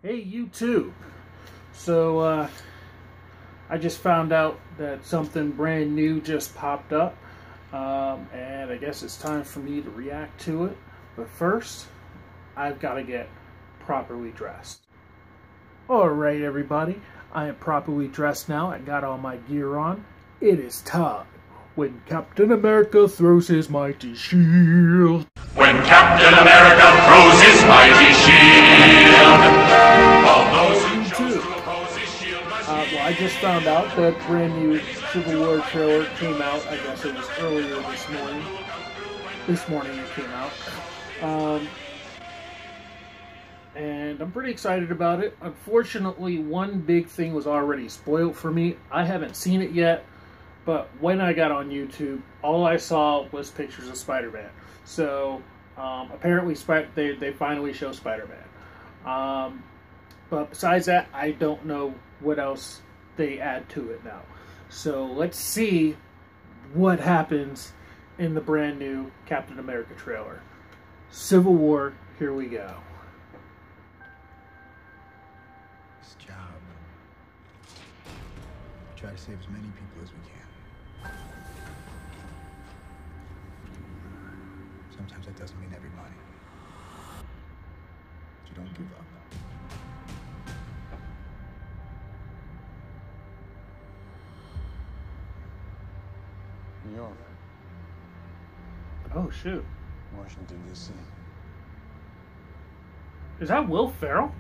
Hey YouTube. So I just found out that something brand new just popped up, and I guess it's time for me to react to it. But first, I've got to get properly dressed. Alright everybody, I am properly dressed now. I got all my gear on. It is time when Captain America throws his mighty shield. When Captain America throws his mighty shield. All those who choose to oppose his shield must Well, I just found out that brand new Civil War trailer came out. I guess it was earlier this morning. This morning it came out. And I'm pretty excited about it. Unfortunately, one big thing was already spoiled for me. I haven't seen it yet, but when I got on YouTube, all I saw was pictures of Spider-Man. So, apparently they finally show Spider-Man. But besides that, I don't know what else they add to it now. So let's see what happens in the brand new Captain America trailer. Civil War, here we go. This job. We try to save as many people as we can. Sometimes that doesn't mean everybody. But you don't give up. New York, Oh shoot. Washington, D.C., Is that Will Ferrell?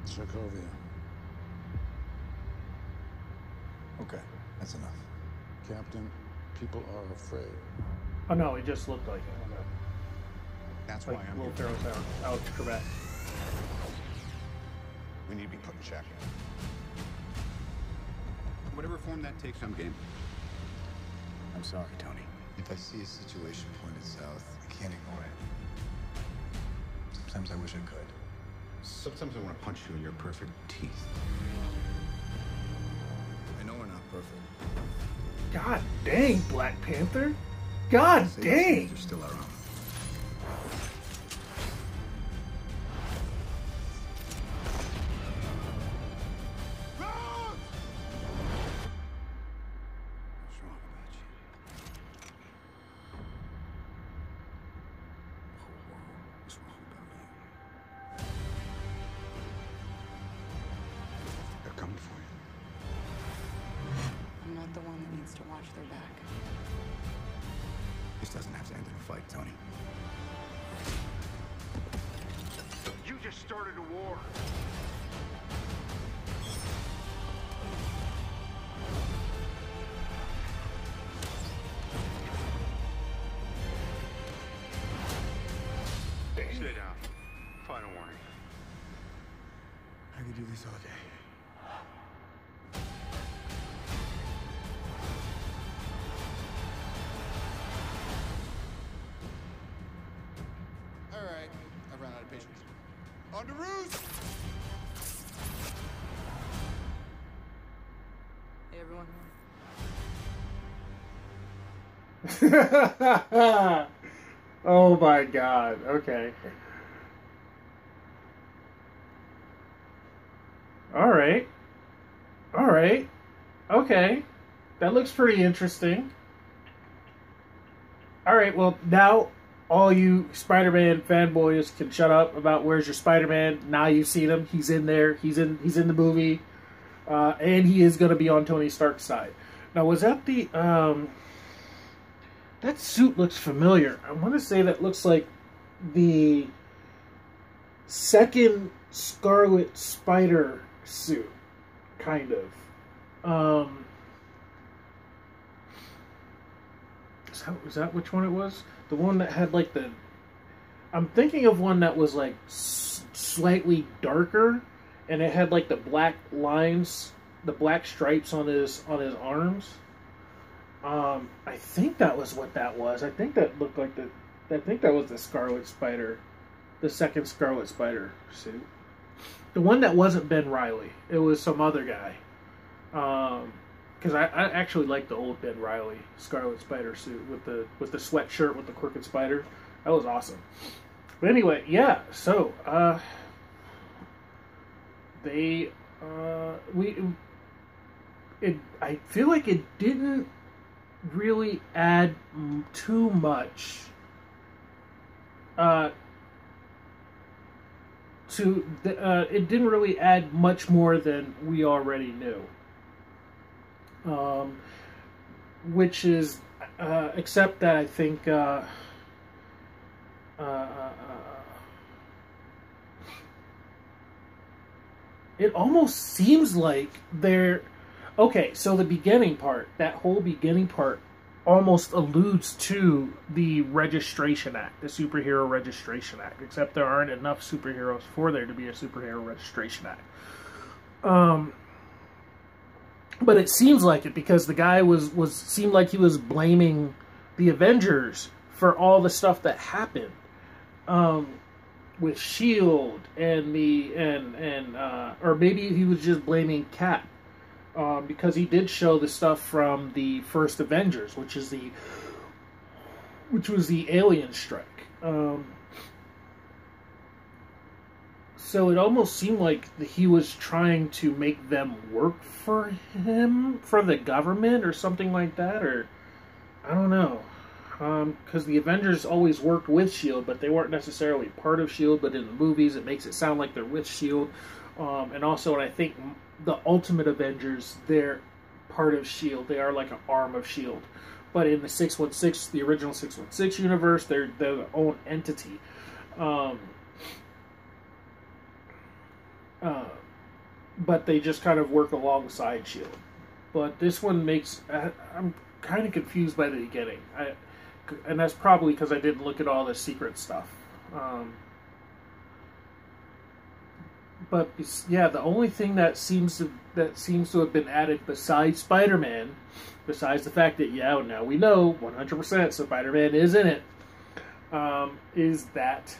Sokovia. Okay, that's enough. Captain, people are afraid. Oh no, he just looked like it. Okay. That's Like why I'm Will here. Ferrell's Alex Trebek. We need to be put in check. Whatever form that takes, I'm game. I'm sorry, Tony. If I see a situation pointed south, I can't ignore it. Sometimes I wish I could. Sometimes I want to punch you in your perfect teeth. I know we're not perfect. God dang, Black Panther. God dang. You're still our own. What's wrong about you? The whole world is wrong about you. They're coming for you. I'm not the one that needs to watch their back. This doesn't have to end in a fight, Tony. You just started a war. Sit down. Final warning. I could do this all day. All right, I've run out of patience. On to roost! Hey, everyone. Oh my god, okay. Alright. Alright. Okay. That looks pretty interesting. Alright, well, now all you Spider-Man fanboys can shut up about where's your Spider-Man. Now you've seen him. He's in there. He's in the movie. And he is going to be on Tony Stark's side. Now, was that the... that suit looks familiar. I want to say that looks like the second Scarlet Spider suit, kind of. Is that which one it was? The one that had like the... I'm thinking of one that was like slightly darker, and it had like the black lines, the black stripes on his arms. I think that was what that was. I think that looked like I think that was the Scarlet Spider, the second Scarlet Spider suit. The one that wasn't Ben Reilly. It was some other guy. Because I actually like the old Ben Reilly Scarlet Spider suit with the sweatshirt with the crooked spider. That was awesome. But anyway, yeah. So They I feel like it didn't really add too much it didn't really add much more than we already knew. Which is except that I think it almost seems like they're okay. So the beginning part, that whole beginning part, almost alludes to the Registration Act, the Superhero Registration Act, except there aren't enough superheroes for there to be a Superhero Registration Act. But it seems like it because the guy seemed like he was blaming the Avengers for all the stuff that happened with SHIELD or maybe he was just blaming Cap. Because he did show the stuff from the first Avengers, which was the alien strike. So it almost seemed like he was trying to make them work for him, for the government, or something like that, or I don't know. Because the Avengers always worked with SHIELD, but they weren't necessarily part of SHIELD. But in the movies, it makes it sound like they're with SHIELD. And also, and I think the Ultimate Avengers, they're part of SHIELD. They are like an arm of SHIELD. But in the 616, the original 616 universe, they're their own entity. But they just kind of work alongside SHIELD. But this one makes... I'm kind of confused by the beginning. And that's probably because I didn't look at all the secret stuff. But yeah, the only thing that seems to have been added besides Spider-Man, besides the fact that now we know 100% Spider-Man is in it, is that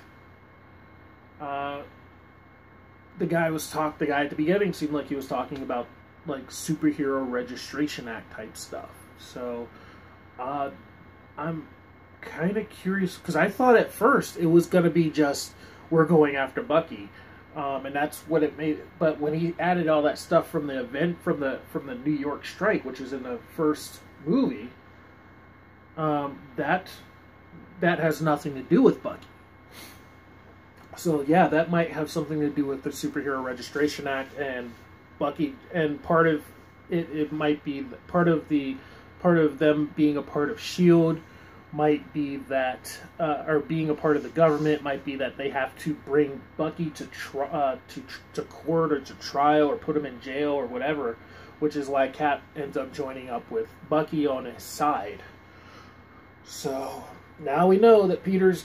the guy at the beginning seemed like he was talking about like Superhero Registration Act type stuff. So I'm kind of curious because I thought at first it was going to be just we're going after Bucky. And that's what it made. But when he added all that stuff from the event, from the New York strike, which is in the first movie, that has nothing to do with Bucky. So yeah, that might have something to do with the Superhero Registration Act and Bucky, and part of it might be part of them being a part of SHIELD. Might be that, or being a part of the government, might be that they have to bring Bucky to court or to trial or put him in jail or whatever, which is why Cap ends up joining up with Bucky on his side. So now we know that Peter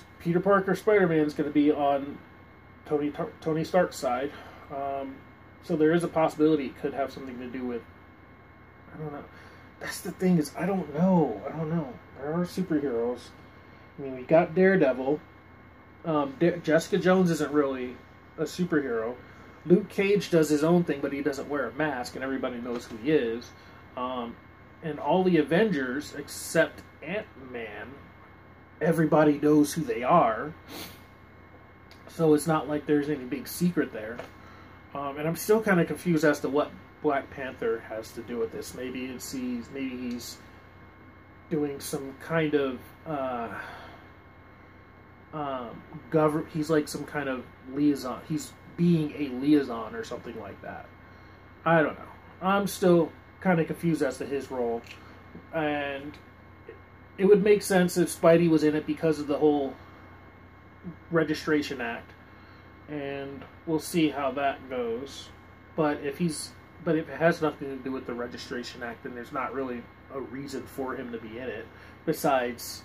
Parker Spider-Man is going to be on Tony Stark's side. So there is a possibility it could have something to do with, I don't know. That's the thing is, I don't know. There are superheroes. I mean, we got Daredevil. Jessica Jones isn't really a superhero. Luke Cage does his own thing, but he doesn't wear a mask, and everybody knows who he is. And all the Avengers, except Ant-Man, everybody knows who they are. So it's not like there's any big secret there. And I'm still kind of confused as to what Black Panther has to do with this. Maybe he's doing some kind of he's like some kind of liaison. He's being a liaison or something like that. I don't know. I'm still kind of confused as to his role, and it would make sense if Spidey was in it because of the whole Registration Act, and we'll see how that goes. But if it has nothing to do with the Registration Act, then there's not really a reason for him to be in it, besides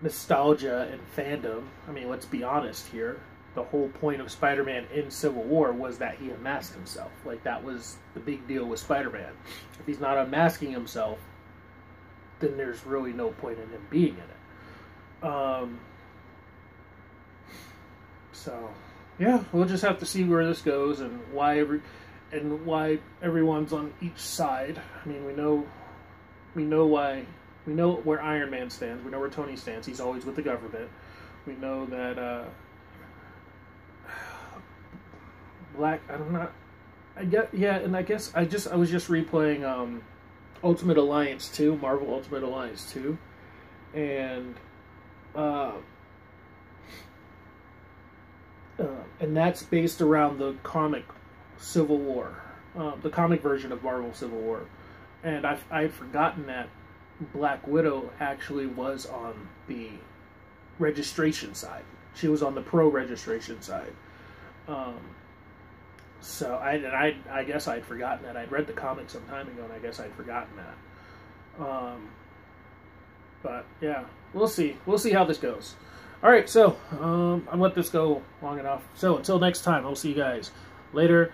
nostalgia and fandom. I mean, let's be honest here. The whole point of Spider-Man in Civil War was that he unmasked himself. Like, that was the big deal with Spider-Man. If he's not unmasking himself, then there's really no point in him being in it. So, yeah, we'll just have to see where this goes and why everyone's on each side. I mean, we know where Iron Man stands. We know where Tony stands. He's always with the government. We know that I'm not. I get, yeah, and I guess I was just replaying Ultimate Alliance 2, Marvel Ultimate Alliance 2, and that's based around the comic Civil War, the comic version of Marvel Civil War, and I had forgotten that Black Widow actually was on the registration side. She was on the pro registration side. So I guess I'd forgotten that. I'd read the comic some time ago, and I guess I'd forgotten that. But yeah, we'll see. We'll see how this goes. All right, so I'll let this go long enough. So until next time, I'll see you guys later.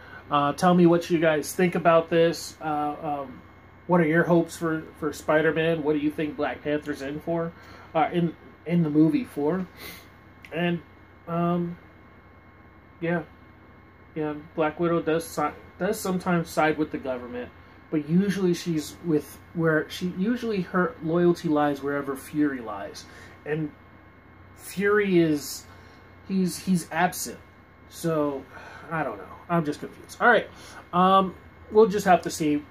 Tell me what you guys think about this. What are your hopes for Spider-Man? What do you think Black Panther's in for? In the movie for? And yeah, Black Widow does sometimes side with the government, but usually her loyalty lies wherever Fury lies, and Fury he's absent. So I don't know. I'm just confused. All right, we'll just have to see.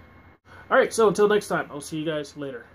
All right, so until next time, I'll see you guys later.